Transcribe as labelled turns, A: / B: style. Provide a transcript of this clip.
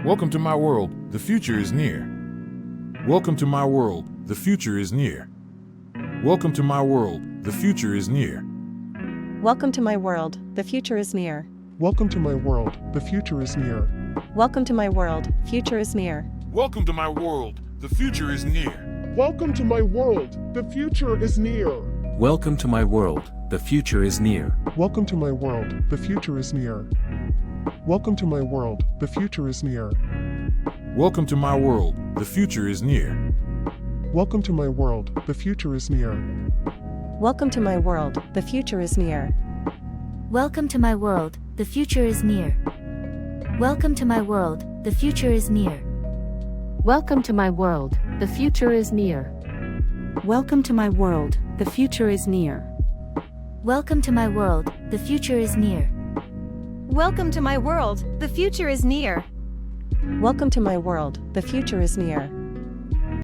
A: Welcome to my world, the future is near. Welcome to my world, the future is near. Welcome to my world, the future is near.
B: Welcome to my world, the future is near.
C: Welcome to my world, the future is near.
B: Welcome to my world, future is near.
A: Welcome to my world, the future is near.
C: Welcome to my world, the future is near.
D: Welcome to my world, the future is near.
C: Welcome to my world, the future is near. Welcome to my world, the future is near.
A: Welcome to my world, the future is near.
C: Welcome to my world, the future is near.
B: Welcome to my world, the future is near.
E: Welcome to my world, the future is near. Welcome to my world, the future is near.
F: Welcome to my world, the future is near.
G: Welcome to my world, the future is near.
E: Welcome to my world, the future is near.
H: Welcome to my world, the future is near.
B: Welcome to my world, the future is near.